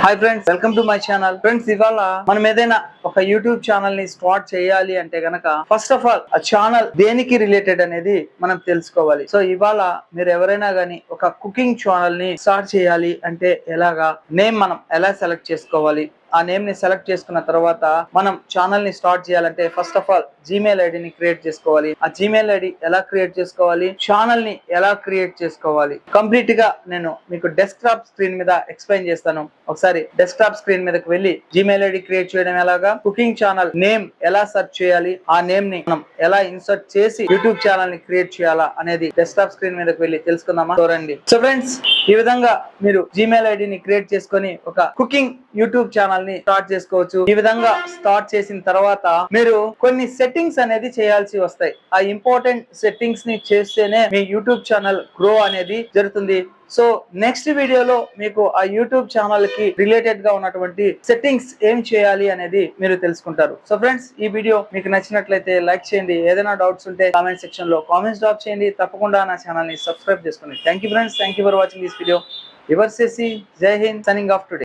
Hi friends, welcome to my channel. Friends, ఇవాళ మనం ఏదైనా ఒక యూట్యూబ్ ఛానల్ ని స్టార్ట్ చేయాలి అంటే గనక ఫస్ట్ ఆఫ్ ఆల్ ఆ ఛానల్ దేనికి రిలేటెడ్ అనేది మనం తెలుసుకోవాలి. సో ఇవాళ మీరు ఎవరైనా గానీ ఒక కుకింగ్ ఛానల్ ని స్టార్ట్ చేయాలి అంటే ఎలాగా నేమ్ మనం ఎలా సెలెక్ట్ చేసుకోవాలి, ఆ నేమ్ ని సెలెక్ట్ చేసుకున్న తర్వాత మనం ఛానల్ ని స్టార్ట్ చేయాలంటే ఫస్ట్ ఆఫ్ ఆల్ జీమెయిల్ ఐడిని క్రియేట్ చేసుకోవాలి. ఆ జీమెయిల్ ఐడి ఎలా క్రియేట్ చేసుకోవాలి, ఛానల్ ని ఎలా క్రియేట్ చేసుకోవాలి, కంప్లీట్ గా నేను మీకు డెస్క్టాప్ స్క్రీన్ మీద ఎక్స్ప్లెయిన్ చేస్తాను. ఒకసారి డెస్క్టాప్ స్క్రీన్ మీదకి వెళ్ళి జీమెయిల్ ఐడి క్రియేట్ చేయడం ఎలాగా, కుకింగ్ ఛానల్ నేమ్ ఎలా సెర్చ్ చేయాలి, ఆ నేమ్ ని మనం ఎలా ఇన్సర్ట్ చేసి యూట్యూబ్ ఛానల్ ని క్రియేట్ చేయాలా అనేది డెస్క్టాప్ స్క్రీన్ మీదకి వెళ్ళి తెలుసుకుందామా. చూడండి. సో ఫ్రెండ్స్, ఈ విధంగా మీరు జీమెయిల్ ఐడిని క్రియేట్ చేసుకొని ఒక కుకింగ్ యూట్యూబ్ ఛానల్ ని స్టార్ట్ చేసుకోవచ్చు. ఈ విధంగా స్టార్ట్ చేసిన తర్వాత మీరు కొన్ని సెట్టింగ్స్ అనేది చేయాల్సి వస్తాయి. ఆ ఇంపార్టెంట్ సెట్టింగ్స్ ని చేస్తేనే మీ యూట్యూబ్ ఛానల్ గ్రో అనేది జరుగుతుంది. సో నెక్స్ట్ వీడియోలో మీకు ఆ యూట్యూబ్ ఛానల్ కి రిలేటెడ్ గా ఉన్నటువంటి సెట్టింగ్స్ ఏం చేయాలి అనేది మీరు తెలుసుకుంటారు. సో ఫ్రెండ్స్, ఈ వీడియో మీకు నచ్చినట్లయితే లైక్ చేయండి. ఏదైనా డౌట్స్ ఉంటే కామెంట్ సెక్షన్ లో కామెంట్స్ డ్రాప్ చేయండి. తప్పకుండా నా ఛానల్ ని సబ్స్క్రైబ్ చేసుకోండి. Thank you friends, thank you for watching this video. Your సేసి, జై హింద్, సైనింగ్ ఆఫ్ టుడే.